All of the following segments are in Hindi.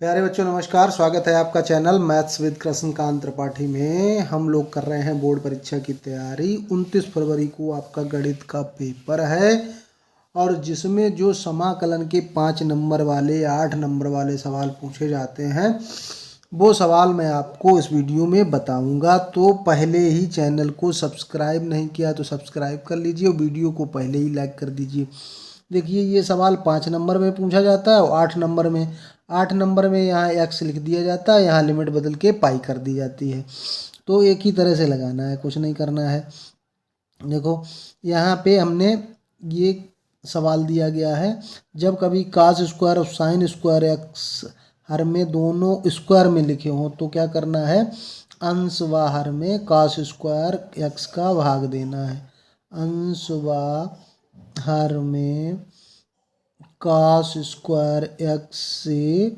प्यारे बच्चों नमस्कार। स्वागत है आपका channel maths with Krishnakant Tripathi में। हम लोग कर रहे हैं बोर्ड परीक्षा की तैयारी। 29 फरवरी को आपका गणित का पेपर है और जिसमें जो समाकलन के 5 नंबर वाले 8 नंबर वाले सवाल पूछे जाते हैं वो सवाल मैं आपको इस वीडियो में बताऊंगा। तो पहले ही चैनल को सब्सक्राइब नहीं किया तो सब्सक्राइब कर लीजिए और वीडियो को पहले ही लाइक कर दीजिए। देखिए ये सवाल 5 नंबर में पूछा जाता है और 8 नंबर में यहाँ एक्स लिख दिया जाता है, यहाँ लिमिट बदल के पाई कर दी जाती है। तो एक ही तरह से लगाना है, कुछ नहीं करना है। देखो यहाँ पे हमने ये सवाल दिया गया है, जब कभी कास स्क्वायर और साइन स्क्वायर एक्स हर में दोनों स्क्वायर में लिखे हों तो क्या करना है, अंश व हर में कास स्क्वायर एक्स का भाग देना है। अंश व हर में कास स्क्वायर एक्स से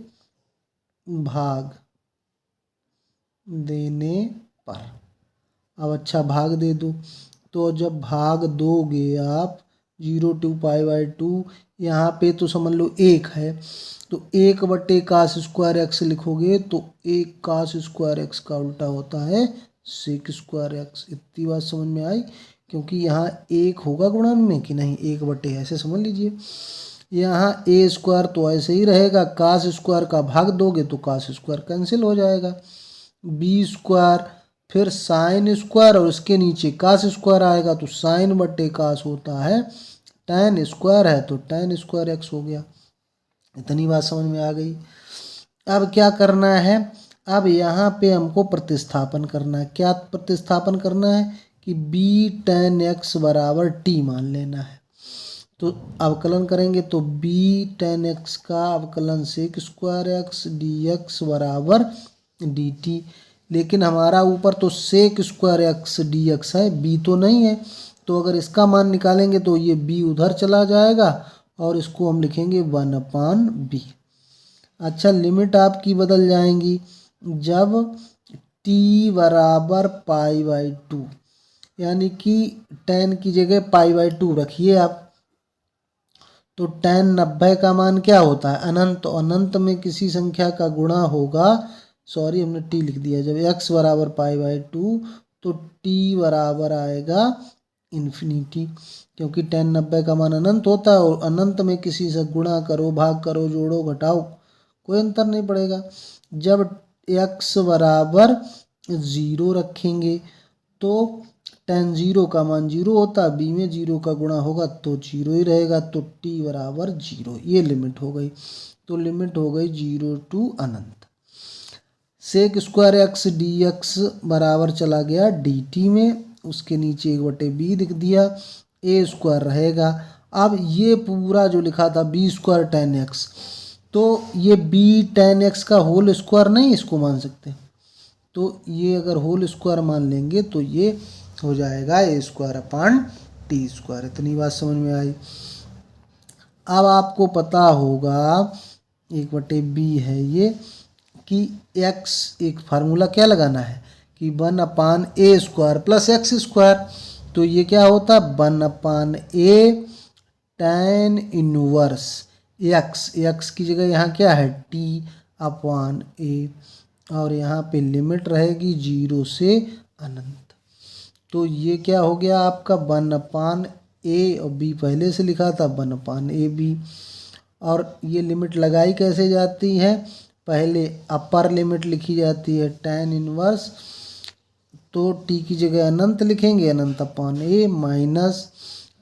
भाग देने पर, अब अच्छा भाग दे दो। तो जब भाग दोगे आप 0 to π/2, यहाँ पे तो समझ लो 1 है तो 1/कास स्क्वायर एक्स लिखोगे तो 1 कास स्क्वायर एक्स का उल्टा होता है सेक स्क्वायर एक्स। इतनी बात समझ में आई, क्योंकि यहाँ 1 होगा गुणन में कि नहीं, 1/, ऐसे समझ लीजिए। यहाँ ए स्क्वायर तो ऐसे ही रहेगा, कास स्क्वायर का भाग दोगे तो कास स्क्वायर कैंसिल हो जाएगा। बी स्क्वायर फिर साइन स्क्वायर और उसके नीचे कास स्क्वायर आएगा तो साइन/कास होता है tan स्क्वायर है तो tan स्क्वायर एक्स हो गया। इतनी बात समझ में आ गई। अब क्या करना है, अब यहाँ पे हमको प्रतिस्थापन करना है। क्या प्रतिस्थापन करना है कि b tan x बराबर t मान लेना है। तो अवकलन करेंगे तो b tan x का अवकलन सेक स्क्वायर एक्स dx बराबर dt। लेकिन हमारा ऊपर तो सेक स्क्वायर एक्स dx है, b तो नहीं है, तो अगर इसका मान निकालेंगे तो ये b उधर चला जाएगा और इसको हम लिखेंगे 1/b। अच्छा, लिमिट आपकी बदल जाएंगी जब t बराबर π/2, यानी कि tan की जगह π/2 रखिए आप। तो tan 90 का मान क्या होता है, अनंत। तो अनंत में किसी संख्या का गुणा होगा, सॉरी हमने t लिख दिया। जब x बराबर π/2 तो t बराबर आएगा इन्फिनिटी, क्योंकि tan 90 का मान अनंत होता है और अनंत में किसी से गुणा करो, भाग करो, जोड़ो, घटाओ, कोई अंतर नहीं पड़ेगा। जब x बराबर 0 रखेंगे तो tan 0 का मान 0 होता है, b में 0 का गुणा होगा तो 0 ही रहेगा, तो t बराबर 0। ये लिमिट हो गई। तो लिमिट हो गई 0 to अनंत। सेक स्क्वायर एक्स dx बराबर चला गया dt में, उसके नीचे 1/b लिख दिया, a स्क्वायर रहेगा। अब ये पूरा जो लिखा था b स्क्वायर tan x, तो ये b tan x का होल स्क्वायर नहीं इसको मान सकते, तो ये अगर होल स्क्वायर मान लेंगे तो ये हो जाएगा a²/t²। इतनी बात समझ में आई। अब आपको पता होगा 1/b है ये, कि x एक फार्मूला क्या लगाना है कि 1/a² + x²। तो ये क्या होता है 1/a tan इनवर्स x की जगह यहाँ क्या है t/a, और यहाँ पे लिमिट रहेगी 0 से अनंत। तो ये क्या हो गया आपका 1/a, और b पहले से लिखा था 1/ab। और ये लिमिट लगाई कैसे जाती है, पहले अपर लिमिट लिखी जाती है tan इनवर्स, तो t की जगह अनंत लिखेंगे, अनंत/a माइनस,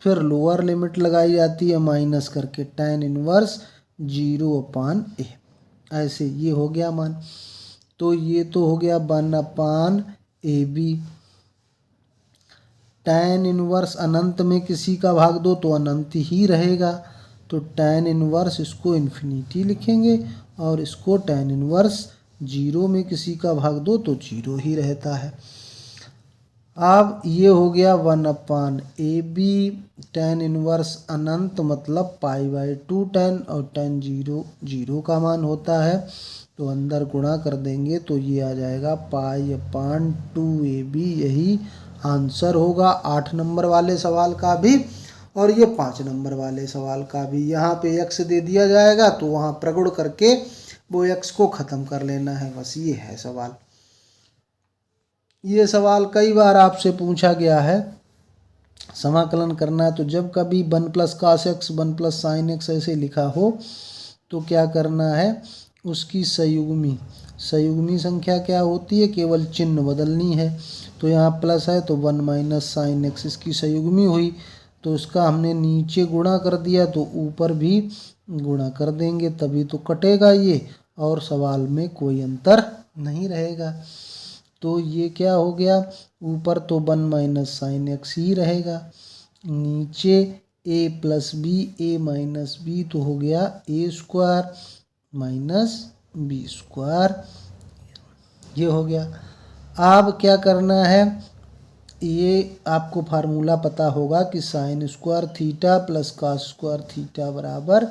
फिर लोअर लिमिट लगाई जाती है माइनस करके tan इनवर्स 0/a। ऐसे ये हो गया मान। तो ये तो हो गया 1/ab। tan इनवर्स अनंत में किसी का भाग दो तो अनंत ही रहेगा, तो tan इनवर्स इसको इन्फिनिटी लिखेंगे और इसको tan इनवर्स 0 में किसी का भाग दो तो 0 ही रहता है। अब ये हो गया 1/ab। tan इनवर्स अनंत मतलब π/2 tan, और tan 0 का मान होता है, तो अंदर गुणा कर देंगे तो ये आ जाएगा π/2ab। यही आंसर होगा 8 नंबर वाले सवाल का भी और ये 5 नंबर वाले सवाल का भी। यहाँ पे x दे दिया जाएगा तो वहाँ प्रगुण करके वो x को ख़त्म कर लेना है, बस ये है सवाल। ये सवाल कई बार आपसे पूछा गया है। समाकलन करना है तो जब कभी 1 plus cos X 1 plus sine X ऐसे लिखा हो तो क्या करना है, उसकी संयुग्मी संख्या क्या होती है, केवल चिन्ह बदलनी है। तो यहाँ प्लस है तो 1 माइनस साइन एक्स इसकी संयुग्मी हुई, तो इसका हमने नीचे गुणा कर दिया तो ऊपर भी गुणा कर देंगे, तभी तो कटेगा ये और सवाल में कोई अंतर नहीं रहेगा। तो ये क्या हो गया, ऊपर तो 1 माइनस साइन एक्स ही रहेगा, नीचे a plus B A minus B तो हो गया A square minus B square, ये हो गया। अब क्या करना है, ये आपको फार्मूला पता होगा कि sine square theta plus cos square theta बराबर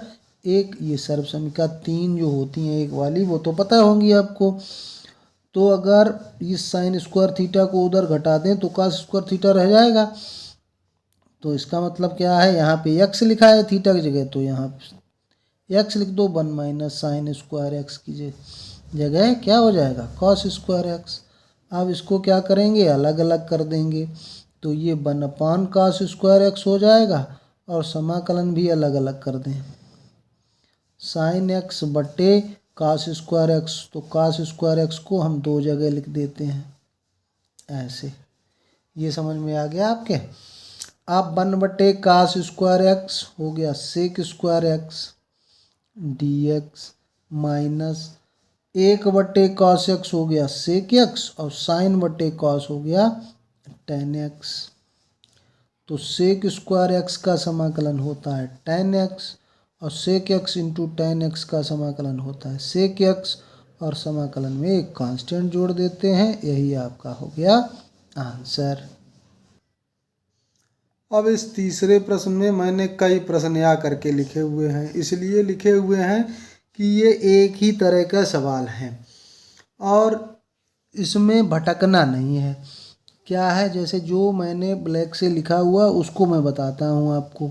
1, ये सर्व समीकरण 3 जो होती हैं एक वाली वो तो पता होंगी आपको। तो अगर इस साइन स्क्वायर थीटा को उधर घटा दें तो कॉस स्क्वायर थीटा रह जाएगा। तो इसका मतलब क्या है, यहाँ पे x लिखा है थीटा की जगह, तो यहाँ x लिख दो, 1 माइनस साइन स्क्वायर एक्स की जगह क्या हो जाएगा, कॉस स्क्वायर एक्स। अब इसको क्या करेंगे, अलग अलग कर देंगे, तो ये 1 अपान कॉस स्क्वायर एक्स हो जाएगा और समाकलन भी अलग अलग कर दें, साइन एक्स बटे कॉस स्क्वायर एक्स, तो कॉस स्क्वायर एक्स को हम 2 जगह लिख देते हैं ऐसे। ये समझ में आ गया आपके। अब 1 बटे कॉस स्क्वायर एक्स हो गया sec square X D X minus 1 बटे कॉस एक्स हो गया सेक एक्स और साइन बटे कॉस हो गया टेन एक्स। तो सेक स्क्वायर एक्स का समाकलन होता है टेन एक्स और sec X into tan X का समाकलन होता है सेक एक्स, और समाकलन में एक कांस्टेंट जोड़ देते हैं, यही आपका हो गया आंसर। अब इस तीसरे प्रश्न में मैंने कई प्रश्न यहाँ करके लिखे हुए हैं, इसलिए लिखे हुए हैं कि ये एक ही तरह का सवाल है और इसमें भटकना नहीं है। क्या है, जैसे जो मैंने ब्लैक से लिखा हुआ उसको मैं बताता हूँ आपको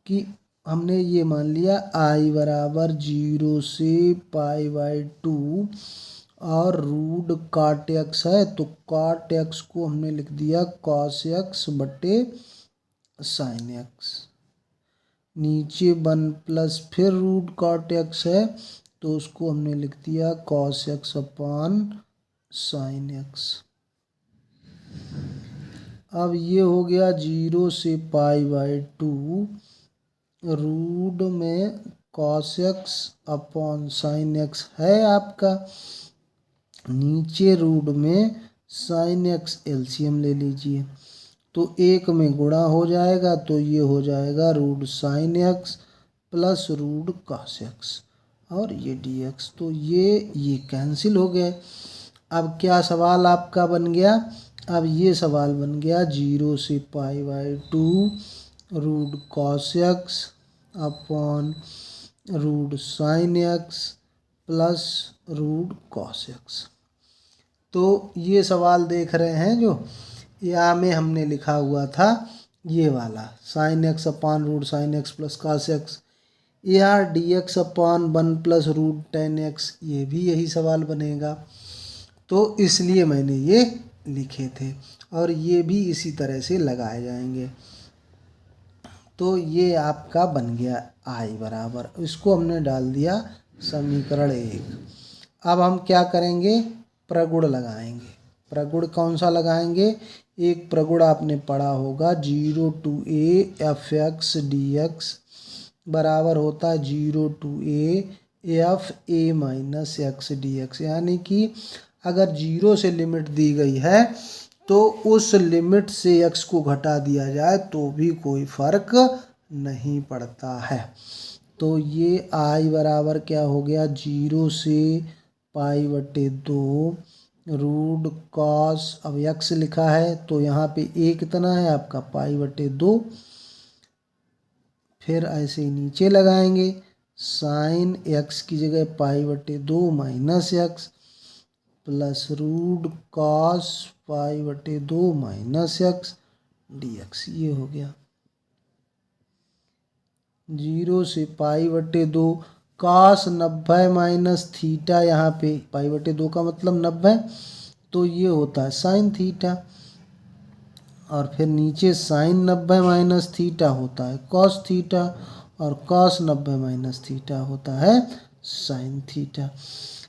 कि हमने ये मान लिया i बराबर 0 से π/2 और रूट काट एक्स है, तो काट एक्स को हमने लिख दिया कॉस एक्स बटे साइन एक्स, नीचे 1 प्लस फिर रूट काट एक्स है तो उसको हमने लिख दिया कॉस एक्स अपान साइन एक्स। अब ये हो गया 0 से π/2 रूट में cos X upon sine X है आपका, नीचे रूट में साइन एक्स एलसीएम ले लीजिए, तो एक में गुणा हो जाएगा तो ये हो जाएगा root sine X plus root cos X और ये डी एक्स, तो ये कैंसिल हो गए। अब क्या सवाल आपका बन गया, अब ये सवाल बन गया 0 से π/2 root cos X upon root sine X plus root cos X. तो ये सवाल देख रहे हैं जो यहाँ में हमने लिखा हुआ था ये वाला sine X upon root sine X plus cos X, या D X upon 1 plus root tan X, ये भी यही सवाल बनेगा। तो इसलिए मैंने ये लिखे थे और ये भी इसी तरह से लगाए जाएंगे। तो ये आपका बन गया आई बराबर, इसको हमने डाल दिया समीकरण 1। अब हम क्या करेंगे, प्रगुण लगाएंगे। प्रगुण कौन सा लगाएंगे, एक प्रगुण आपने पढ़ा होगा 0 to a F x D x बराबर होता है 0 to a F A minus X D x, यानी कि अगर 0 से लिमिट दी गई है तो उस लिमिट से x को घटा दिया जाए तो भी कोई फर्क नहीं पड़ता है। तो ये i बराबर क्या हो गया 0 से π/2 रूट कॉस, अब x लिखा है तो यहाँ पे a कितना है आपका π/2, फिर ऐसे ही नीचे लगाएंगे साइन x की जगह π/2 minus X plus root cos π/2 minus X D X, ये हो गया 0 से π/2 cos 90 माइनस थीटा, यहाँ पे π/2 का मतलब 90, तो ये होता है साइन थीटा। और फिर नीचे साइन 90 माइनस थीटा होता है कॉस थीटा, और कॉस 90 माइनस थीटा होता है साइन थीटा।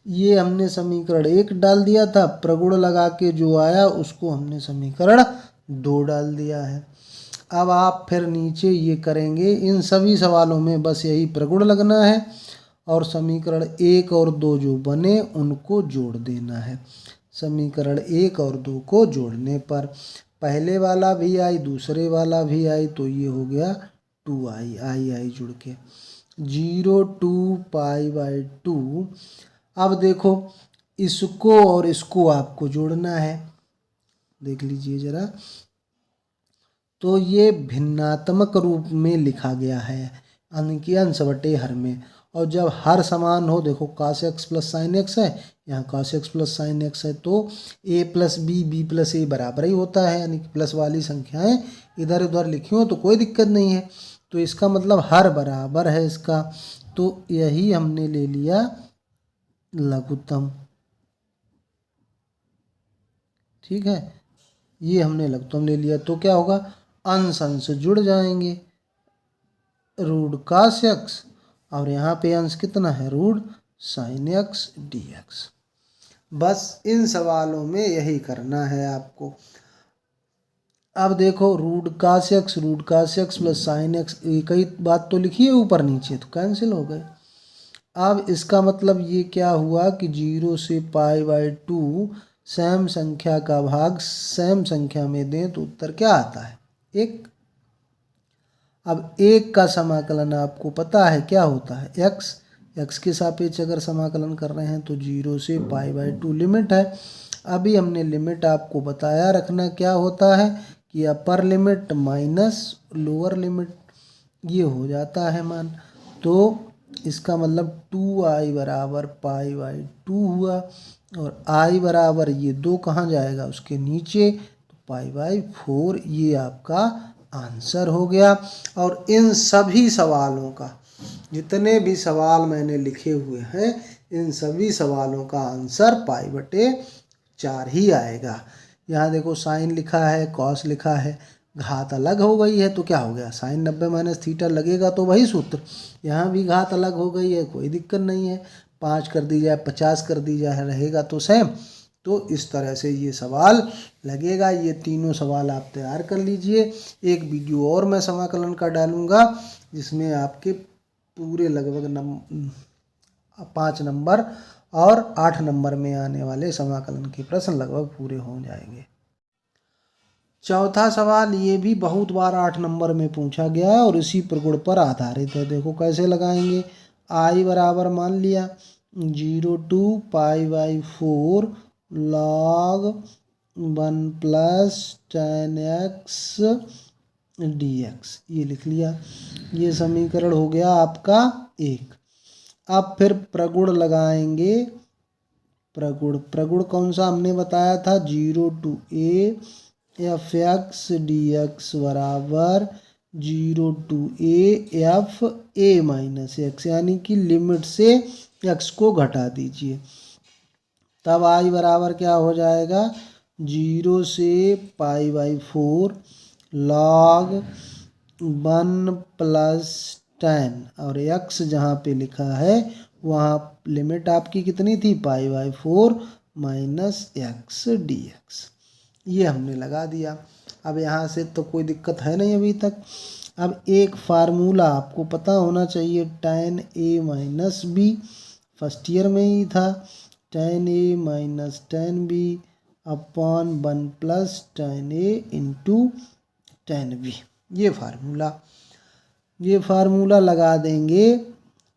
ये हमने समीकरण 1 डाल दिया था, प्रगुण लगा के जो आया उसको हमने समीकरण 2 डाल दिया है। अब आप फिर नीचे ये करेंगे, इन सभी सवालों में बस यही प्रगुण लगना है और समीकरण 1 और 2 जो बने उनको जोड़ देना है। समीकरण 1 और 2 को जोड़ने पर पहले वाला भी आई, दूसरे वाला भी आई, तो ये हो गया 2i, आई जुड़ के 0 to π/2। अब देखो इसको और इसको आपको जोड़ना है, देख लीजिए जरा। तो ये भिन्नात्मक रूप में लिखा गया है, यानी अंश बटे हर में। और जब हर समान हो, देखो cos x plus sine X है, यहाँ cos x plus sine X है, तो a plus B, B plus A बराबर ही होता है, यानी कि प्लस वाली संख्याएं इधर उधर लिखी हो तो कोई दिक्कत नहीं है। तो इसका मतलब हर बराबर है इसका, तो यही हमने ले लिया लघुत्तम। ठीक है, ये हमने लघुत्तम ले लिया, तो क्या होगा, अंश अंश जुड़ जाएंगे, रूट cos x, और यहाँ पे अंश कितना है, रूट साइन एक्स dx। बस इन सवालों में यही करना है आपको। अब देखो root cos x plus sine X, एक ही बात तो लिखी है ऊपर नीचे, तो कैंसिल हो गए। अब इसका मतलब ये क्या हुआ कि 0 से π/2 सैम संख्या का भाग सैम संख्या में दें तो उत्तर क्या आता है, 1। अब 1 का समाकलन आपको पता है क्या होता है, x के सापेक्ष अगर समाकलन कर रहे हैं तो 0 से π/2 लिमिट है। अभी हमने लिमिट आपको बताया रखना क्या होता है कि upper limit minus lower limit, ये हो जाता है मान। तो इसका मतलब 2i बराबर π/2 हुआ, और i बराबर ये 2 कहाँ जाएगा, उसके नीचे, तो π/4 ये आपका आंसर हो गया। और इन सभी सवालों का, जितने भी सवाल मैंने लिखे हुए हैं, इन सभी सवालों का आंसर π/4 ही आएगा। यहाँ देखो साइन लिखा है, कॉस लिखा है, घात अलग हो गई है तो क्या हो गया, साइन 90 माइनस थीटा लगेगा तो वही सूत्र। यहाँ भी घात अलग हो गई है, कोई दिक्कत नहीं है, 5 कर दी जाए 50 कर दी जाए रहेगा तो सेम। तो इस तरह से ये सवाल लगेगा। ये तीनों सवाल आप तैयार कर लीजिए। एक वीडियो और मैं समाकलन का डालूंगा जिसमें आपके पूरे लगभग 5 नंबर और 8 नंबर में आने वाले समाकलन के प्रश्न लगभग पूरे हो जाएंगे। चौथा सवाल ये भी बहुत बार 8 नंबर में पूछा गया है और इसी प्रगुण पर आधारित है। देखो कैसे लगाएंगे, i बराबर मान लिया 0 to π/4 log 1 plus tan x dx, ये लिख लिया। ये समीकरण हो गया आपका 1। अब फिर प्रगुण लगाएंगे। प्रगुण कौन सा हमने बताया था, 0 to a f(x) dx बराबर 0 to a f a minus x, यानी कि लिमिट से x को घटा दीजिए। तब i बराबर क्या हो जाएगा, 0 से π/4 log 1 प्लस tan, और x जहाँ पे लिखा है वहाँ लिमिट आपकी कितनी थी, π/4 माइनस एक्स dx। ये हमने लगा दिया। अब यहाँ से तो कोई दिक्कत है नहीं अभी तक। अब एक फार्मूला आपको पता होना चाहिए, tan a माइनस बी, फर्स्ट ईयर में ही था, tan a minus tan b upon 1 plus tan a into tan b। ये फार्मूला लगा देंगे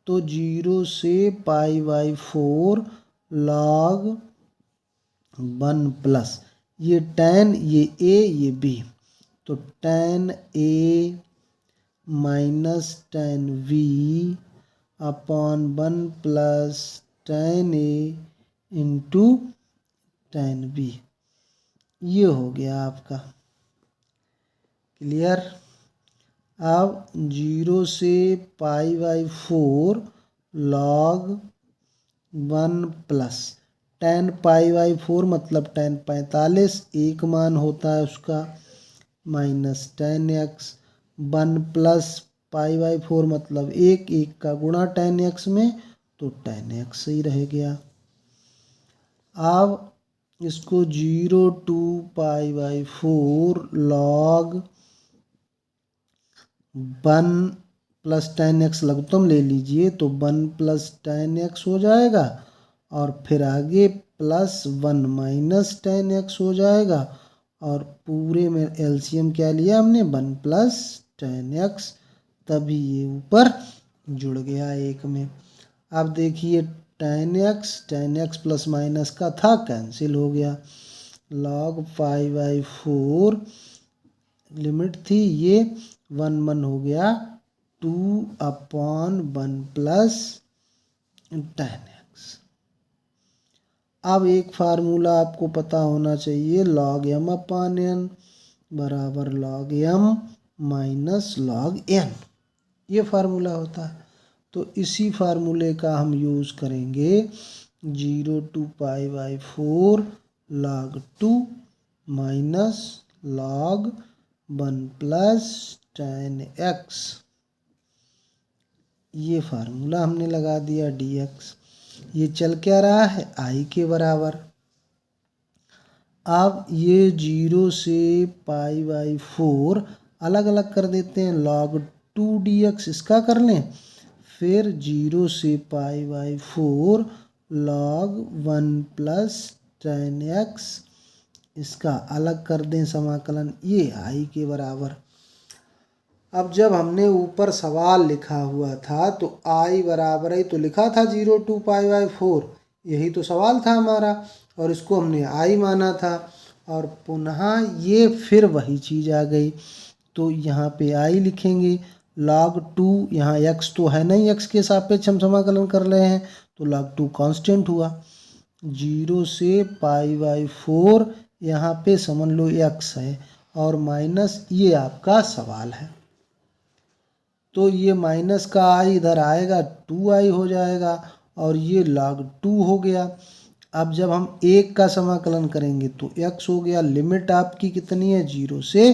तो 0 से π/4 log 1 प्लस ये tan, ये a, ये b, तो tan a minus tan v upon 1 plus tan a into tan b, ये हो गया आपका क्लियर। अब 0 से π/4 log 1 प्लस tan π/4 मतलब tan 45, एक मान होता है उसका, माइनस tan x 1 प्लस π/4 मतलब एक का गुणा tan x में, तो tan x ही रह गया। अब इसको 0 to π/4 log 1 plus tan x लघुत्तम ले लीजिए तो 1 प्लस tan x हो जाएगा, और फिर आगे प्लस 1 माइनस tan x हो जाएगा, और पूरे में एलसीएम क्या लिया हमने, 1 प्लस tan x, तभी ये ऊपर जुड़ गया एक में। अब देखिए tan x प्लस माइनस का था, कैंसिल हो गया। log 5/4 लिमिट थी ये 1 हो गया 2/1 प्लस tan x। अब एक फार्मूला आपको पता होना चाहिए, log m/n बराबर log m minus log n, ये फार्मूला होता है। तो इसी फार्मूले का हम यूज़ करेंगे 0 to π/4 log 2 minus log 1 plus tan x, ये फार्मूला हमने लगा दिया dx। ये चल क्या रहा है, i के बराबर। अब ये 0 से π/4 अलग अलग कर देते हैं, log 2 dx इसका कर लें, फिर 0 से π/4 log 1 प्लस tan x इसका अलग कर दें समाकलन, ये i के बराबर। अब जब हमने ऊपर सवाल लिखा हुआ था तो i बराबर है, तो लिखा था 0 to π/4, यही तो सवाल था हमारा, और इसको हमने i माना था, और पुनः ये फिर वही चीज़ आ गई, तो यहाँ पे i लिखेंगे, log 2, यहाँ x तो है नहीं, x के सापेक्ष हम समाकलन कर रहे हैं, तो log 2 कांस्टेंट हुआ। 0 से π/4 यहाँ पे समझ लो x है, और माइनस ये आपका सवाल है, तो ये माइनस का i इधर आएगा, 2i हो जाएगा, और ये log 2 हो गया। अब जब हम 1 का समाकलन करेंगे तो x हो गया। लिमिट आपकी कितनी है, 0 से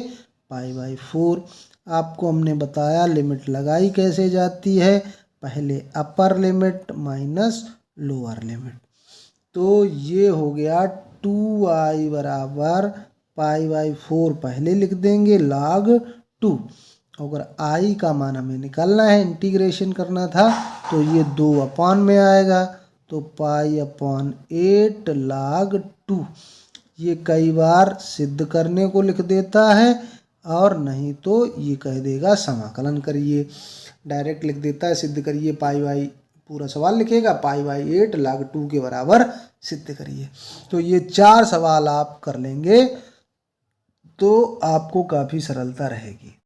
π/4। आपको हमने बताया लिमिट लगाई कैसे जाती है, पहले upper limit minus lower limit. तो ये हो गया 2i बराबर π/4 पहले लिख देंगे log 2। अगर i का मान हमें निकालना है, इंटीग्रेशन करना था, तो ये 2/, में आएगा, तो π/8 log 2। ये कई बार सिद्ध करने को लिख देता है, और नहीं तो ये कह देगा समाकलन करिए, डायरेक्ट लिख देता है सिद्ध करिए, पूरा सवाल लिखेगा, π/8 log 2 के बराबर सिद्ध करिए। तो ये 4 सवाल आप कर लेंगे तो आपको काफ़ी सरलता रहेगी।